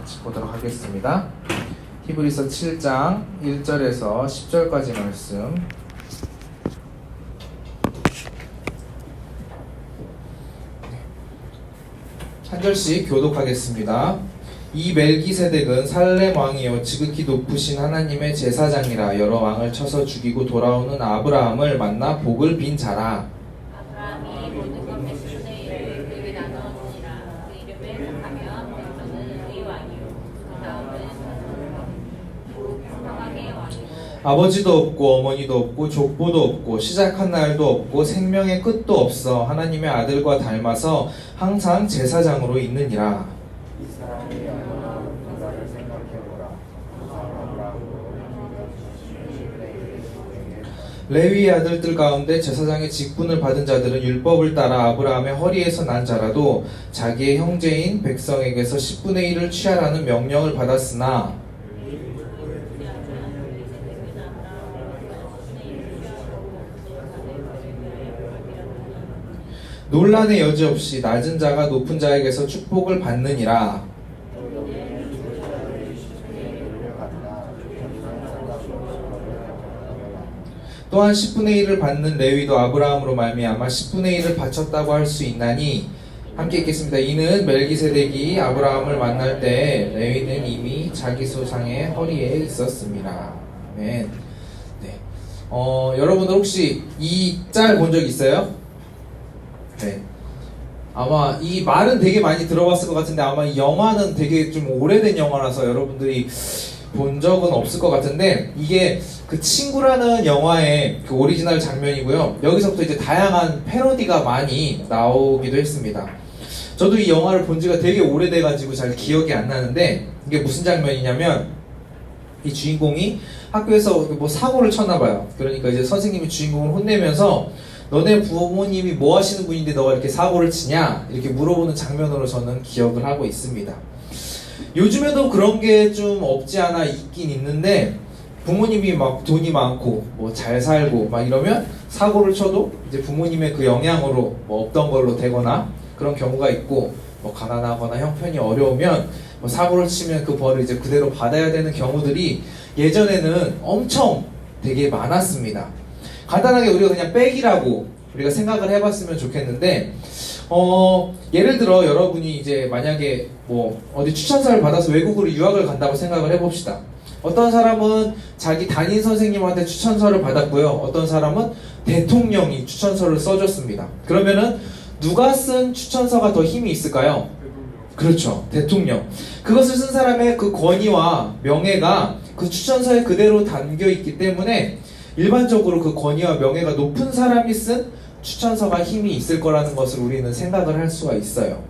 같이 보도록 하겠습니다. 히브리서 7장 1절에서 10절까지 말씀. 한 절씩 교독하겠습니다. 이 멜기세덱은 살렘 왕이요 지극히 높으신 하나님의 제사장이라. 여러 왕을 쳐서 죽이고 돌아오는 아브라함을 만나 복을 빈 자라. 아브라함이 모든 것 100분의 1을 그에게 나눠주니라. 그 이름을 택하면 먼저는 의 왕이요 그 다음은 평강의 왕이요. 아버지도 없고 어머니도 없고 족보도 없고 시작한 날도 없고 생명의 끝도 없어 하나님의 아들과 닮아서 항상 제사장으로 있느니라. 이 사람이 영원한 나를 생각해보라. 레위의 아들들 가운데 제사장의 직분을 받은 자들은 율법을 따라 아브라함의 허리에서 난 자라도 자기의 형제인 백성에게서 10분의 1을 취하라는 명령을 받았으나 논란의 여지 없이 낮은 자가 높은 자에게서 축복을 받느니라. 또한 10분의 1을 받는 레위도 아브라함으로 말미암아 10분의 1을 바쳤다고 할 수 있나니, 함께 읽겠습니다. 이는 멜기세덱이 아브라함을 만날 때 레위는 이미 자기 조상의 허리에 있었습니다. 아멘. 네. 여러분들 혹시 이 짤 본 적 있어요? 네. 아마 이 말은 되게 많이 들어봤을 것 같은데 아마 이 영화는 되게 좀 오래된 영화라서 여러분들이 본 적은 없을 것 같은데, 이게 그 친구라는 영화의 그 오리지널 장면이고요. 여기서부터 이제 다양한 패러디가 많이 나오기도 했습니다. 저도 이 영화를 본 지가 되게 오래돼가지고 잘 기억이 안 나는데, 이게 무슨 장면이냐면 이 주인공이 학교에서 뭐 사고를 쳤나봐요. 그러니까 이제 선생님이 주인공을 혼내면서 너네 부모님이 뭐 하시는 분인데 너가 이렇게 사고를 치냐? 이렇게 물어보는 장면으로 저는 기억을 하고 있습니다. 요즘에도 그런 게 좀 없지 않아 있긴 있는데, 부모님이 막 돈이 많고 뭐 잘 살고 막 이러면 사고를 쳐도 이제 부모님의 그 영향으로 뭐 없던 걸로 되거나 그런 경우가 있고, 뭐 가난하거나 형편이 어려우면 뭐 사고를 치면 그 벌을 이제 그대로 받아야 되는 경우들이 예전에는 엄청 되게 많았습니다. 간단하게 우리가 그냥 백이라고 우리가 생각을 해봤으면 좋겠는데, 예를 들어 여러분이 이제 만약에 뭐 어디 추천서를 받아서 외국으로 유학을 간다고 생각을 해봅시다. 어떤 사람은 자기 담임 선생님한테 추천서를 받았고요. 어떤 사람은 대통령이 추천서를 써줬습니다. 그러면은 누가 쓴 추천서가 더 힘이 있을까요? 그렇죠. 대통령. 그것을 쓴 사람의 그 권위와 명예가 그 추천서에 그대로 담겨 있기 때문에 일반적으로 그 권위와 명예가 높은 사람이 쓴 추천서가 힘이 있을 거라는 것을 우리는 생각을 할 수가 있어요.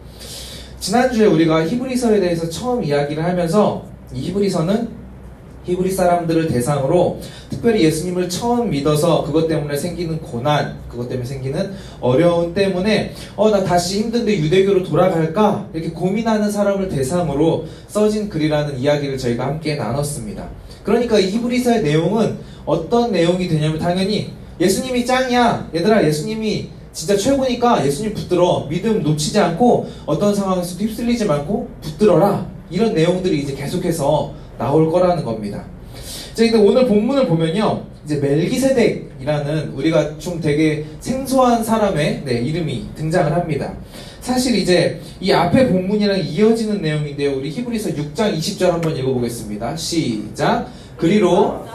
지난주에 우리가 히브리서에 대해서 처음 이야기를 하면서, 이 히브리서는 히브리 사람들을 대상으로 특별히 예수님을 처음 믿어서 그것 때문에 생기는 고난, 그것 때문에 생기는 어려움 때문에 나 다시 힘든데 유대교로 돌아갈까? 이렇게 고민하는 사람을 대상으로 써진 글이라는 이야기를 저희가 함께 나눴습니다. 그러니까 이 히브리서의 내용은 어떤 내용이 되냐면, 당연히 예수님이 짱이야, 얘들아 예수님이 진짜 최고니까 예수님 붙들어, 믿음 놓치지 않고 어떤 상황에서도 휩쓸리지 말고 붙들어라, 이런 내용들이 이제 계속해서 나올 거라는 겁니다. 자, 근데 오늘 본문을 보면요, 이제 멜기세덱이라는 우리가 좀 되게 생소한 사람의 이름이 등장을 합니다. 사실 이제 이 앞에 본문이랑 이어지는 내용인데요. 우리 히브리서 6장 20절 한번 읽어보겠습니다. 시작. 그리로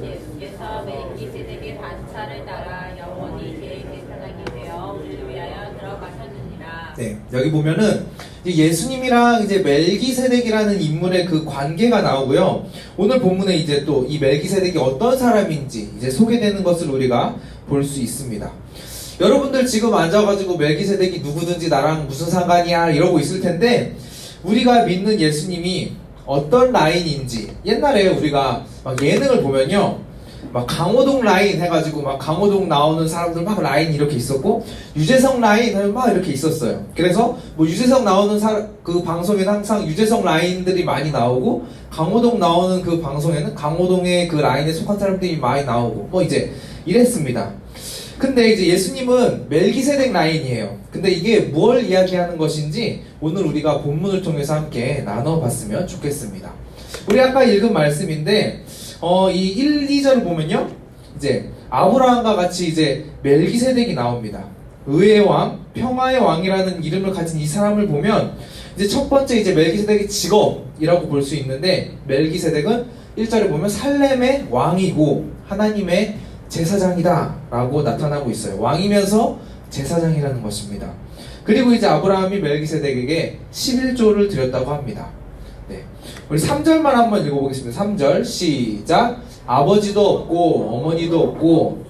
예수께서 멜기세덱의 반차를 따라 영원히 대제사장이 되어 우리를 위하여 들어가셨느니라. 네, 여기 보면은 예수님이랑 이제 멜기세덱이라는 인물의 그 관계가 나오고요. 오늘 본문에 이제 또 이 멜기세덱이 어떤 사람인지 이제 소개되는 것을 우리가 볼 수 있습니다. 여러분들 지금 앉아가지고 멜기세덱이 누구든지 나랑 무슨 상관이야 이러고 있을 텐데, 우리가 믿는 예수님이 어떤 라인인지, 옛날에 우리가 막 예능을 보면요, 막 강호동 라인 해가지고 막 강호동 나오는 사람들 막 라인 이렇게 있었고, 유재석 라인 하면 막 이렇게 있었어요. 그래서 뭐 유재석 나오는 그 방송에는 항상 유재석 라인들이 많이 나오고, 강호동 나오는 그 방송에는 강호동의 그 라인에 속한 사람들이 많이 나오고, 뭐 이제 이랬습니다. 근데 이제 예수님은 멜기세덱 라인이에요. 근데 이게 뭘 이야기하는 것인지 오늘 우리가 본문을 통해서 함께 나눠봤으면 좋겠습니다. 우리 아까 읽은 말씀인데 이 1, 2절을 보면요, 이제 아브라함과 같이 이제 멜기세덱이 나옵니다. 의의 왕, 평화의 왕이라는 이름을 가진 이 사람을 보면 이제 첫 번째 이제 멜기세덱의 직업이라고 볼 수 있는데, 멜기세덱은 1절에 보면 살렘의 왕이고 하나님의 제사장이다 라고 나타나고 있어요. 왕이면서 제사장이라는 것입니다. 그리고 이제 아브라함이 멜기세덱에게 11조를 드렸다고 합니다. 네. 우리 3절만 한번 읽어보겠습니다. 3절 시작. 아버지도 없고 어머니도 없고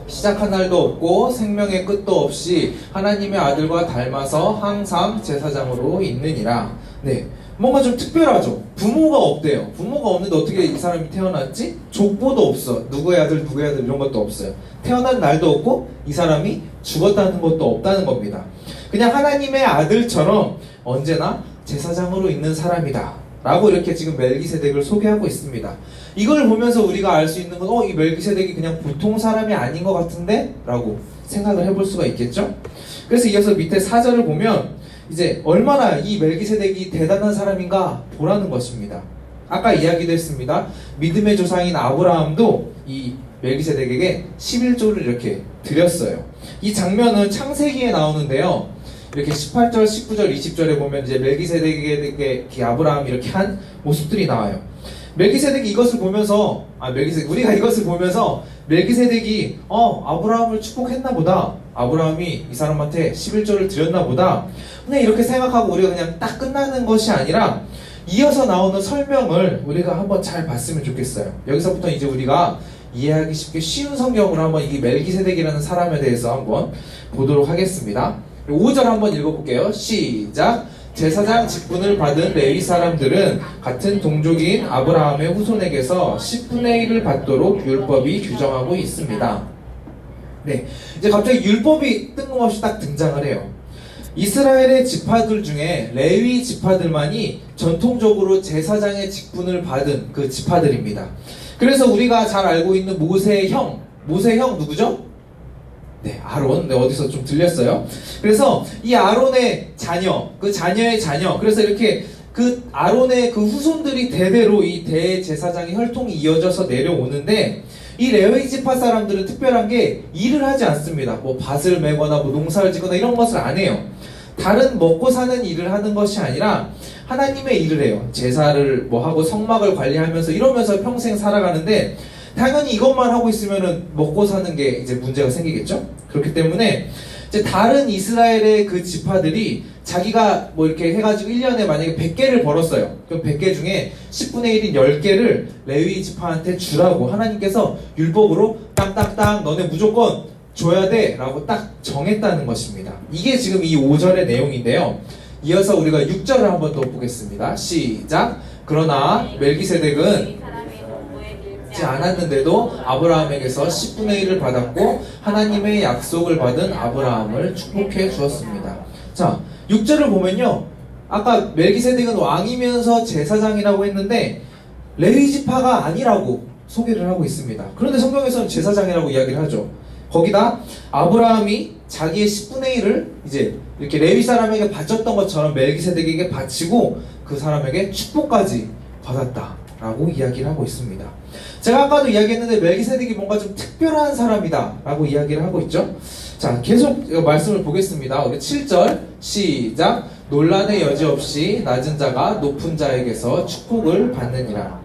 시작한 날도 없고 생명의 끝도 없이 하나님의 아들과 닮아서 항상 제사장으로 있느니라. 네, 뭔가 좀 특별하죠. 부모가 없대요. 부모가 없는데 어떻게 이 사람이 태어났지? 족보도 없어. 누구의 아들 누구의 아들 이런 것도 없어요. 태어난 날도 없고 이 사람이 죽었다는 것도 없다는 겁니다. 그냥 하나님의 아들처럼 언제나 제사장으로 있는 사람이다 라고 이렇게 지금 멜기세덱을 소개하고 있습니다. 이걸 보면서 우리가 알 수 있는 건 이 멜기세덱이 그냥 보통 사람이 아닌 것 같은데? 라고 생각을 해볼 수가 있겠죠? 그래서 이어서 밑에 4절을 보면 이제 얼마나 이 멜기세덱이 대단한 사람인가 보라는 것입니다. 아까 이야기도 했습니다. 믿음의 조상인 아브라함도 이 멜기세덱에게 11조를 이렇게 드렸어요. 이 장면은 창세기에 나오는데요, 이렇게 18절, 19절, 20절에 보면 이제 멜기세덱에게 아브라함이 이렇게 한 모습들이 나와요. 멜기세덱이 이것을 보면서, 우리가 이것을 보면서 멜기세덱이 아브라함을 축복했나 보다, 아브라함이 이 사람한테 11조를 드렸나 보다, 그냥 이렇게 생각하고 우리가 그냥 딱 끝나는 것이 아니라 이어서 나오는 설명을 우리가 한번 잘 봤으면 좋겠어요. 여기서부터 이제 우리가 이해하기 쉽게 쉬운 성경으로 한번 이 멜기세덱이라는 사람에 대해서 한번 보도록 하겠습니다. 5절 한번 읽어볼게요. 시작. 제사장 직분을 받은 레위 사람들은 같은 동족인 아브라함의 후손에게서 10분의 1을 받도록 율법이 규정하고 있습니다. 네, 이제 갑자기 율법이 뜬금없이 딱 등장을 해요. 이스라엘의 지파들 중에 레위 지파들만이 전통적으로 제사장의 직분을 받은 그 지파들입니다. 그래서 우리가 잘 알고 있는 모세의 형 누구죠? 네, 아론. 네, 어디서 좀 들렸어요. 그래서 이 아론의 자녀, 그 자녀의 자녀, 그래서 이렇게 그 아론의 그 후손들이 대대로 이 대제사장의 혈통이 이어져서 내려오는데, 이 레위 지파 사람들은 특별한 게 일을 하지 않습니다. 뭐 밭을 메거나 뭐 농사를 짓거나 이런 것을 안 해요. 다른 먹고 사는 일을 하는 것이 아니라 하나님의 일을 해요. 제사를 뭐 하고 성막을 관리하면서 이러면서 평생 살아가는데, 당연히 이것만 하고 있으면은 먹고 사는 게 이제 문제가 생기겠죠? 그렇기 때문에 이제 다른 이스라엘의 그 지파들이 자기가 뭐 이렇게 해가지고 1년에 만약에 100개를 벌었어요. 그럼 100개 중에 10분의 1인 10개를 레위 지파한테 주라고 하나님께서 율법으로 땅땅땅 너네 무조건 줘야 돼 라고 딱 정했다는 것입니다. 이게 지금 이 5절의 내용인데요. 이어서 우리가 6절을 한번 더 보겠습니다. 시작. 그러나 멜기세덱은 않았는데도 아브라함에게서 10분의 1을 받았고 하나님의 약속을 받은 아브라함을 축복해 주었습니다. 자, 6절을 보면요, 아까 멜기세덱은 왕이면서 제사장이라고 했는데 레위 지파가 아니라고 소개를 하고 있습니다. 그런데 성경에서는 제사장이라고 이야기를 하죠. 거기다 아브라함이 자기의 10분의 1을 이제 이렇게 레위 사람에게 바쳤던 것처럼 멜기세덱에게 바치고 그 사람에게 축복까지 받았다라고 이야기를 하고 있습니다. 제가 아까도 이야기했는데 멜기세덱이 뭔가 좀 특별한 사람이다 라고 이야기를 하고 있죠. 자, 계속 말씀을 보겠습니다. 우리 7절 시작. 논란의 여지 없이 낮은 자가 높은 자에게서 축복을 받느니라.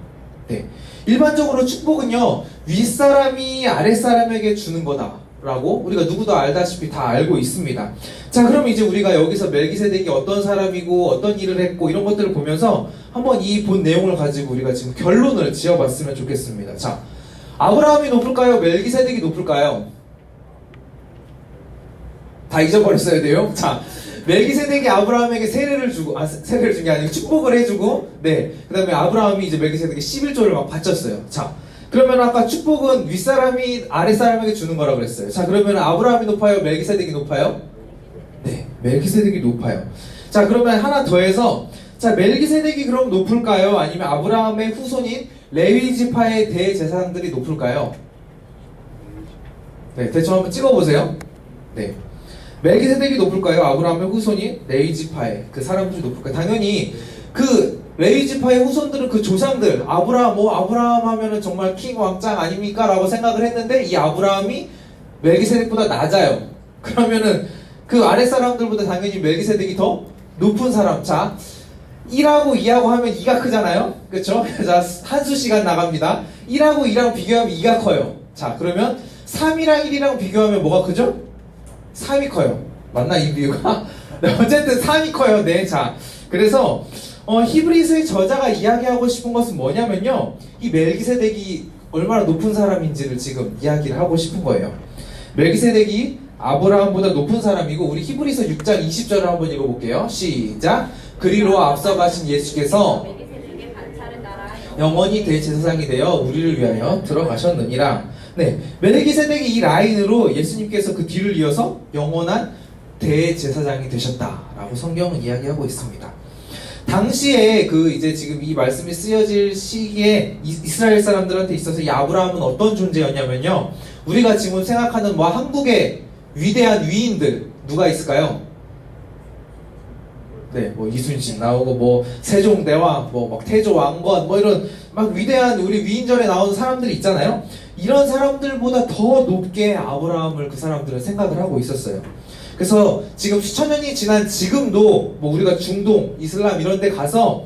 네, 일반적으로 축복은요, 윗사람이 아랫사람에게 주는 거다 라고 우리가 누구도 알다시피 다 알고 있습니다. 자, 그럼 이제 우리가 여기서 멜기세덱이 어떤 사람이고 어떤 일을 했고 이런 것들을 보면서 한번 이 본 내용을 가지고 우리가 지금 결론을 지어봤으면 좋겠습니다. 자, 아브라함이 높을까요? 멜기세덱이 높을까요? 다 잊어버렸어야 돼요. 자, 멜기세덱이 아브라함에게 세례를 주고, 세례를 준 게 아니고 축복을 해주고, 네, 그 다음에 아브라함이 이제 멜기세덱에게 11조를 막 바쳤어요. 자, 그러면 아까 축복은 윗사람이 아랫사람에게 주는 거라고 그랬어요. 자, 그러면 아브라함이 높아요? 멜기세덱이 높아요? 네, 멜기세덱이 높아요. 자, 그러면 하나 더해서, 자, 멜기세덱이 그럼 높을까요? 아니면 아브라함의 후손인 레위 지파의 대제사장들이 높을까요? 네, 대충 한번 찍어보세요. 네. 멜기세덱이 높을까요? 아브라함의 후손인 레위지파의 그 사람들이 높을까요? 당연히 그 레위지파의 후손들은 그 조상들 아브라함 하면은 정말 킹 왕짱 아닙니까? 라고 생각을 했는데 이 아브라함이 멜기세덱보다 낮아요. 그러면은 그 아랫 사람들보다 당연히 멜기세덱이 더 높은 사람. 자, 1하고 2하고 하면 2가 크잖아요. 그렇죠? 자, 한수 시간 나갑니다. 1하고 2랑 비교하면 2가 커요. 자, 그러면 3이랑 1이랑 비교하면 뭐가 크죠? 3이 커요. 맞나 이 비유가? 네, 어쨌든 3이 커요. 네, 자, 그래서 히브리서의 저자가 이야기하고 싶은 것은 뭐냐면요, 이 멜기세덱이 얼마나 높은 사람인지를 지금 이야기를 하고 싶은 거예요. 멜기세덱이 아브라함보다 높은 사람이고, 우리 히브리서 6장 20절을 한번 읽어볼게요. 시작. 그리로 앞서 가신 예수께서 멜기세덱의 반차를 따라 영원히 대제사장이 되어 우리를 위하여 들어가셨느니라. 네, 멜기세덱의 이 라인으로 예수님께서 그 뒤를 이어서 영원한 대제사장이 되셨다라고 성경은 이야기하고 있습니다. 당시에 그 이제 지금 이 말씀이 쓰여질 시기에 이스라엘 사람들한테 있어서 이 아브라함은 어떤 존재였냐면요, 우리가 지금 생각하는 뭐 한국의 위대한 위인들 누가 있을까요? 네, 뭐 이순신 나오고 뭐 세종대왕, 뭐 막 태조 왕건, 뭐 이런 막 위대한 우리 위인전에 나오는 사람들이 있잖아요. 이런 사람들보다 더 높게 아브라함을 그 사람들은 생각을 하고 있었어요. 그래서 지금 수천 년이 지난 지금도 뭐 우리가 중동, 이슬람 이런 데 가서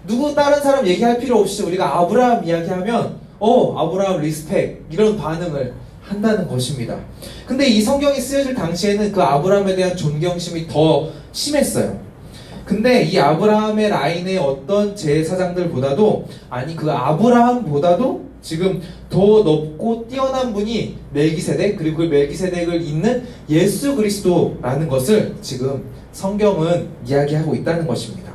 누구 다른 사람 얘기할 필요 없이 우리가 아브라함 이야기하면 아브라함 리스펙 이런 반응을 한다는 것입니다. 근데 이 성경이 쓰여질 당시에는 그 아브라함에 대한 존경심이 더 심했어요. 근데 이 아브라함의 라인의 어떤 제사장들보다도, 아니 그 아브라함보다도 지금 더 높고 뛰어난 분이 멜기세덱, 그리고 그 멜기세덱을 잇는 예수 그리스도라는 것을 지금 성경은 이야기하고 있다는 것입니다.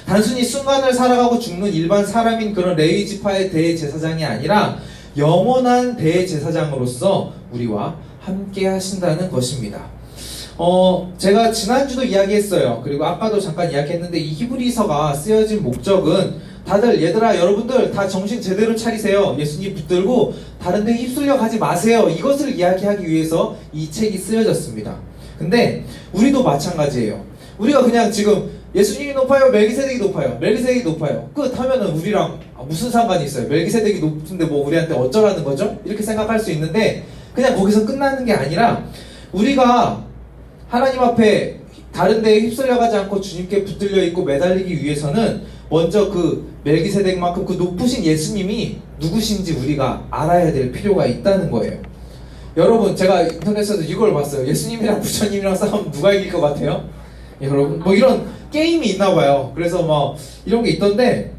단순히 순간을 살아가고 죽는 일반 사람인 그런 레위 지파의 대제사장이 아니라 영원한 대제사장으로서 우리와 함께 하신다는 것입니다. 제가 지난주도 이야기했어요. 그리고 아까도 잠깐 이야기했는데 이 히브리서가 쓰여진 목적은, 다들 얘들아 여러분들 다 정신 제대로 차리세요. 예수님 붙들고 다른 데 휩쓸려 가지 마세요. 이것을 이야기하기 위해서 이 책이 쓰여졌습니다. 근데 우리도 마찬가지예요. 우리가 그냥 지금 예수님이 높아요, 멜기세덱이 높아요, 멜기세덱이 높아요 끝 하면은 우리랑 무슨 상관이 있어요? 멜기세덱이 높은데 뭐 우리한테 어쩌라는 거죠? 이렇게 생각할 수 있는데 그냥 거기서 끝나는 게 아니라, 우리가 하나님 앞에 다른 데에 휩쓸려가지 않고 주님께 붙들려 있고 매달리기 위해서는 먼저 그 멜기세덱만큼 그 높으신 예수님이 누구신지 우리가 알아야 될 필요가 있다는 거예요. 여러분, 제가 인터넷에서 이걸 봤어요. 예수님이랑 부처님이랑 싸우면 누가 이길 것 같아요? 여러분, 뭐 이런 게임이 있나 봐요. 그래서 뭐 이런 게 있던데,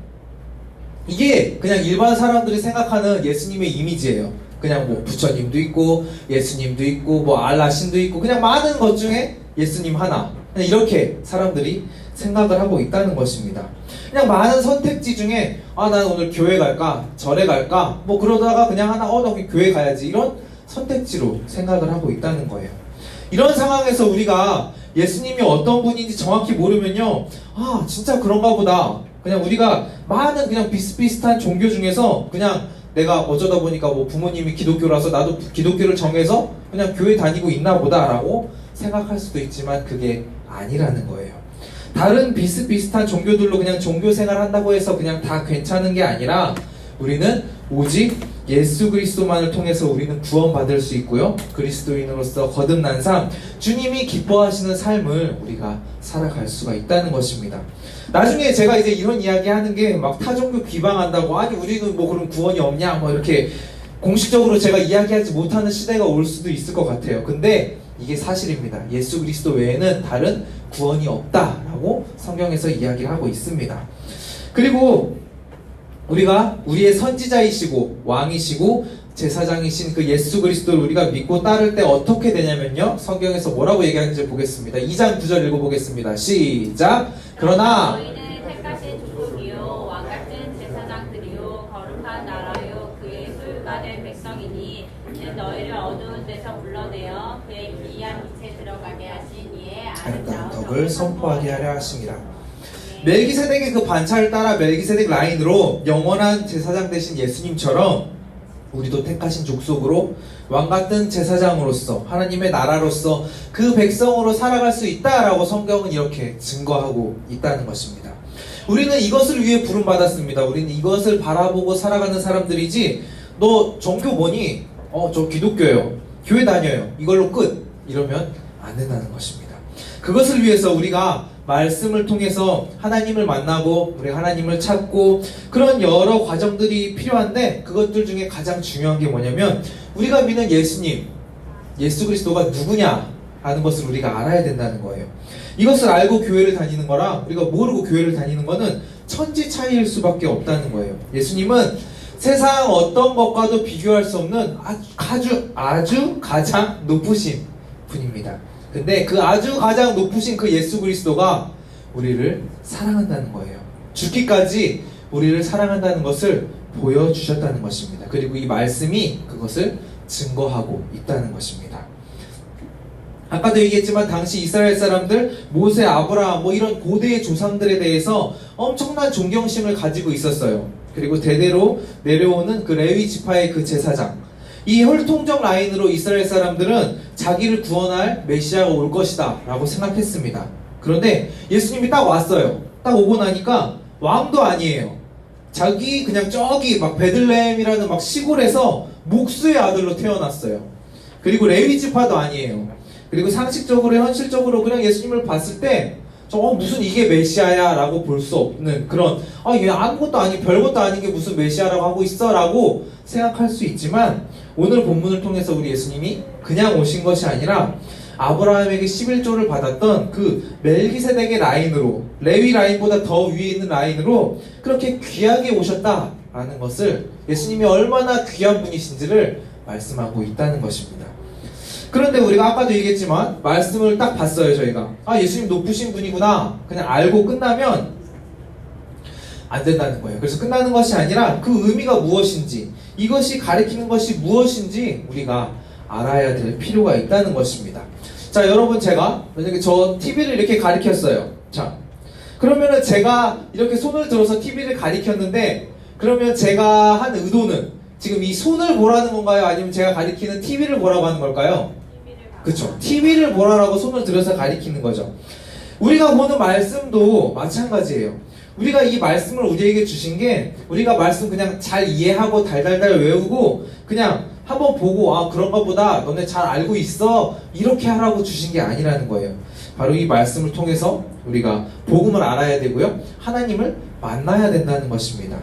이게 그냥 일반 사람들이 생각하는 예수님의 이미지예요. 그냥 뭐 부처님도 있고 예수님도 있고 뭐 알라신도 있고 그냥 많은 것 중에 예수님 하나, 그냥 이렇게 사람들이 생각을 하고 있다는 것입니다. 그냥 많은 선택지 중에 난 오늘 교회 갈까 절에 갈까 뭐 그러다가 그냥 하나 나 교회 가야지, 이런 선택지로 생각을 하고 있다는 거예요. 이런 상황에서 우리가 예수님이 어떤 분인지 정확히 모르면요, 진짜 그런가 보다, 그냥 우리가 많은 그냥 비슷비슷한 종교 중에서 그냥 내가 어쩌다 보니까 뭐 부모님이 기독교라서 나도 기독교를 정해서 그냥 교회 다니고 있나 보다라고 생각할 수도 있지만 그게 아니라는 거예요. 다른 비슷비슷한 종교들로 그냥 종교 생활 한다고 해서 그냥 다 괜찮은 게 아니라, 우리는 오직 예수 그리스도만을 통해서 우리는 구원받을 수 있고요, 그리스도인으로서 거듭난 삶, 주님이 기뻐하시는 삶을 우리가 살아갈 수가 있다는 것입니다. 나중에 제가 이제 이런 이야기 하는 게 막 타종교 비방한다고, 아니 우리는 뭐 그런 구원이 없냐 뭐 이렇게 공식적으로 제가 이야기하지 못하는 시대가 올 수도 있을 것 같아요. 근데 이게 사실입니다. 예수 그리스도 외에는 다른 구원이 없다라고 성경에서 이야기를 하고 있습니다. 그리고 우리가 우리의 선지자이시고 왕이시고 제사장이신 그 예수 그리스도를 우리가 믿고 따를 때 어떻게 되냐면요, 성경에서 뭐라고 얘기하는지 보겠습니다. 2장 9절 읽어보겠습니다. 시작. 그러나 너희는 택하신 족속이요 왕같은 제사장들이요 거룩한 나라요 그의 소유가 된 백성이니 이는 너희를 어두운 데서 불러내어 그의 기이한 빛에 들어가게 하신 이의 아름다운 덕을 선포하게 하려 하심이라. 멜기세덱의 그 반차를 따라 멜기세덱 라인으로 영원한 제사장 되신 예수님처럼 우리도 택하신 족속으로 왕같은 제사장으로서 하나님의 나라로서 그 백성으로 살아갈 수 있다라고 성경은 이렇게 증거하고 있다는 것입니다. 우리는 이것을 위해 부름받았습니다. 우리는 이것을 바라보고 살아가는 사람들이지, 너 종교 뭐니? 저 기독교예요. 교회 다녀요. 이걸로 끝. 이러면 안 된다는 것입니다. 그것을 위해서 우리가 말씀을 통해서 하나님을 만나고 우리 하나님을 찾고 그런 여러 과정들이 필요한데, 그것들 중에 가장 중요한 게 뭐냐면 우리가 믿는 예수님, 예수 그리스도가 누구냐 하는 것을 우리가 알아야 된다는 거예요. 이것을 알고 교회를 다니는 거랑 우리가 모르고 교회를 다니는 거는 천지 차이일 수밖에 없다는 거예요. 예수님은 세상 어떤 것과도 비교할 수 없는 아주 가장 높으신 분입니다. 근데 그 아주 가장 높으신 그 예수 그리스도가 우리를 사랑한다는 거예요. 죽기까지 우리를 사랑한다는 것을 보여주셨다는 것입니다. 그리고 이 말씀이 그것을 증거하고 있다는 것입니다. 아까도 얘기했지만 당시 이스라엘 사람들, 모세, 아브라함 이런 고대의 조상들에 대해서 엄청난 존경심을 가지고 있었어요. 그리고 대대로 내려오는 그 레위 지파의 그 제사장, 이 혈통적 라인으로 이스라엘 사람들은 자기를 구원할 메시아가 올 것이다 라고 생각했습니다. 그런데 예수님이 딱 왔어요. 딱 오고 나니까 왕도 아니에요. 자기 그냥 저기 막 베들레헴이라는 막 시골에서 목수의 아들로 태어났어요. 그리고 레위 지파도 아니에요. 그리고 상식적으로 현실적으로 그냥 예수님을 봤을 때 무슨 이게 메시아야 라고 볼 수 없는 그런, 얘 아무것도 아니 별것도 아닌 게 무슨 메시아라고 하고 있어 라고 생각할 수 있지만, 오늘 본문을 통해서 우리 예수님이 그냥 오신 것이 아니라 아브라함에게 11조를 받았던 그 멜기세덱의 라인으로, 레위 라인보다 더 위에 있는 라인으로 그렇게 귀하게 오셨다라는 것을, 예수님이 얼마나 귀한 분이신지를 말씀하고 있다는 것입니다. 그런데 우리가 아까도 얘기했지만 말씀을 딱 봤어요. 저희가 예수님 높으신 분이구나 그냥 알고 끝나면 안 된다는 거예요. 그래서 끝나는 것이 아니라 그 의미가 무엇인지, 이것이 가리키는 것이 무엇인지 우리가 알아야 될 필요가 있다는 것입니다. 자, 여러분, 제가 만약에 저 TV를 이렇게 가리켰어요. 자, 그러면은 제가 이렇게 손을 들어서 TV를 가리켰는데, 그러면 제가 한 의도는 지금 이 손을 보라는 건가요? 아니면 제가 가리키는 TV를 보라고 하는 걸까요? 그쵸. TV를 보라라고 손을 들어서 가리키는 거죠. 우리가 보는 말씀도 마찬가지예요. 우리가 이 말씀을 우리에게 주신 게, 우리가 말씀 그냥 잘 이해하고 달달달 외우고 그냥 한번 보고 그런가 보다 너네 잘 알고 있어 이렇게 하라고 주신 게 아니라는 거예요. 바로 이 말씀을 통해서 우리가 복음을 알아야 되고요, 하나님을 만나야 된다는 것입니다.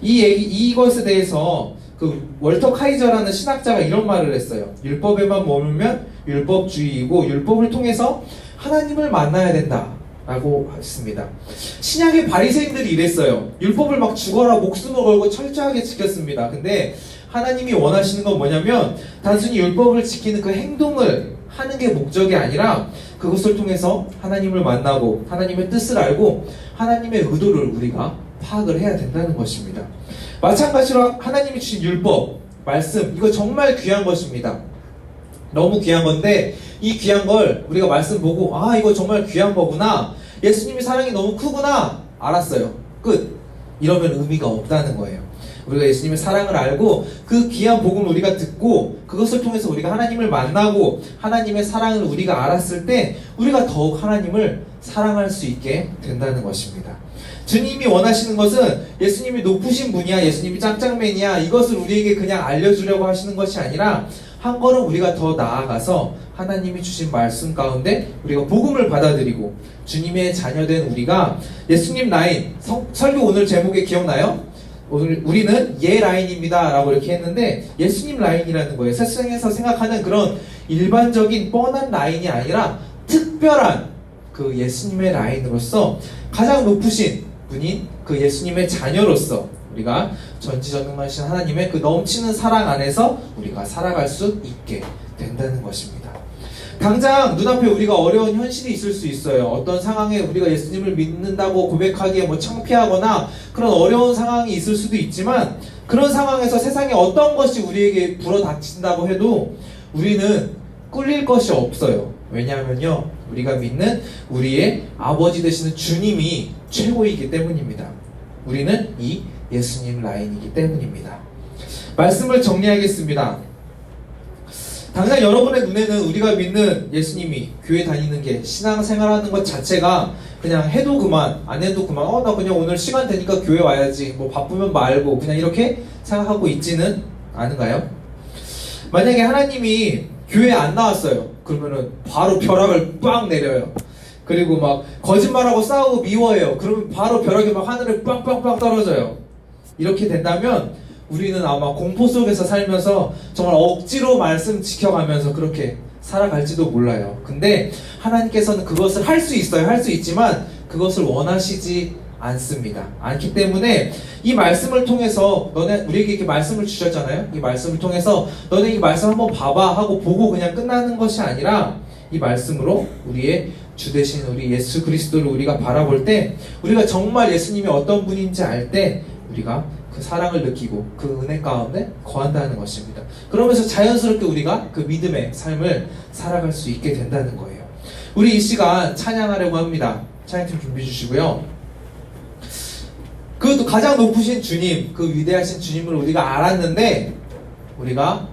이것에 대해서 그 월터 카이저라는 신학자가 이런 말을 했어요. 율법에만 머물면 율법주의이고 율법을 통해서 하나님을 만나야 된다 라고 했습니다. 신약의 바리새인들이 이랬어요. 율법을 막 죽어라 목숨을 걸고 철저하게 지켰습니다. 근데 하나님이 원하시는 건 뭐냐면, 단순히 율법을 지키는 그 행동을 하는 게 목적이 아니라 그것을 통해서 하나님을 만나고 하나님의 뜻을 알고 하나님의 의도를 우리가 파악을 해야 된다는 것입니다. 마찬가지로 하나님이 주신 율법, 말씀, 이거 정말 귀한 것입니다. 너무 귀한 건데, 이 귀한 걸 우리가 말씀 보고 이거 정말 귀한 거구나, 예수님이 사랑이 너무 크구나, 알았어요, 끝. 이러면 의미가 없다는 거예요. 우리가 예수님의 사랑을 알고 그 귀한 복음을 우리가 듣고 그것을 통해서 우리가 하나님을 만나고 하나님의 사랑을 우리가 알았을 때 우리가 더욱 하나님을 사랑할 수 있게 된다는 것입니다. 주님이 원하시는 것은 예수님이 높으신 분이야, 예수님이 짱짱맨이야, 이것을 우리에게 그냥 알려주려고 하시는 것이 아니라, 한 걸음 우리가 더 나아가서 하나님이 주신 말씀 가운데 우리가 복음을 받아들이고 주님의 자녀된 우리가 예수님 라인, 설교 오늘 제목에 기억나요? 오늘 우리는 예 라인입니다 라고 이렇게 했는데, 예수님 라인이라는 거예요. 세상에서 생각하는 그런 일반적인 뻔한 라인이 아니라 특별한 그 예수님의 라인으로서 가장 높으신 분인 그 예수님의 자녀로서 우리가 전지전능하신 하나님의 그 넘치는 사랑 안에서 우리가 살아갈 수 있게 된다는 것입니다. 당장 눈앞에 우리가 어려운 현실이 있을 수 있어요. 어떤 상황에 우리가 예수님을 믿는다고 고백하기에 창피하거나 그런 어려운 상황이 있을 수도 있지만, 그런 상황에서 세상에 어떤 것이 우리에게 불어닥친다고 해도 우리는 꿀릴 것이 없어요. 왜냐하면요, 우리가 믿는 우리의 아버지 되시는 주님이 최고이기 때문입니다. 우리는 이 예수님 라인이기 때문입니다. 말씀을 정리하겠습니다. 당장 여러분의 눈에는 우리가 믿는 예수님이 교회 다니는 게 신앙생활하는 것 자체가 그냥 해도 그만 안 해도 그만 나 그냥 오늘 시간 되니까 교회 와야지 뭐 바쁘면 말고 그냥 이렇게 생각하고 있지는 않은가요? 만약에 하나님이 교회 안 나왔어요. 그러면은 바로 벼락을 빵 내려요. 그리고 막 거짓말하고 싸우고 미워해요. 그러면 바로 벼락이 막 하늘에 빵빵빵 떨어져요. 이렇게 된다면 우리는 아마 공포 속에서 살면서 정말 억지로 말씀 지켜가면서 그렇게 살아갈지도 몰라요. 근데 하나님께서는 그것을 할 수 있어요. 할 수 있지만 그것을 원하시지 않습니다. 않기 때문에 이 말씀을 통해서 우리에게 이렇게 말씀을 주셨잖아요. 이 말씀을 통해서 너네 이 말씀 한번 봐봐 하고 보고 그냥 끝나는 것이 아니라 이 말씀으로 우리의 주 되신 우리 예수 그리스도를 우리가 바라볼 때 우리가 정말 예수님이 어떤 분인지 알 때 우리가 그 사랑을 느끼고 그 은혜 가운데 거한다는 것입니다. 그러면서 자연스럽게 우리가 그 믿음의 삶을 살아갈 수 있게 된다는 거예요. 우리 이 시간 찬양하려고 합니다. 찬양팀 준비해 주시고요. 그것도 가장 높으신 주님, 그 위대하신 주님을 우리가 알았는데 우리가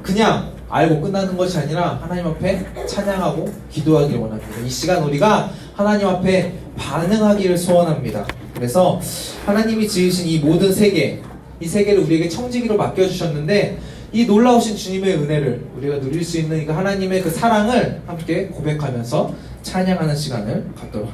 그냥 알고 끝나는 것이 아니라 하나님 앞에 찬양하고 기도하기를 원합니다. 이 시간 우리가 하나님 앞에 반응하기를 소원합니다. 그래서 하나님이 지으신 이 모든 세계, 이 세계를 우리에게 청지기로 맡겨주셨는데 이 놀라우신 주님의 은혜를 우리가 누릴 수 있는 그 하나님의 그 사랑을 함께 고백하면서 찬양하는 시간을 갖도록 하겠습니다.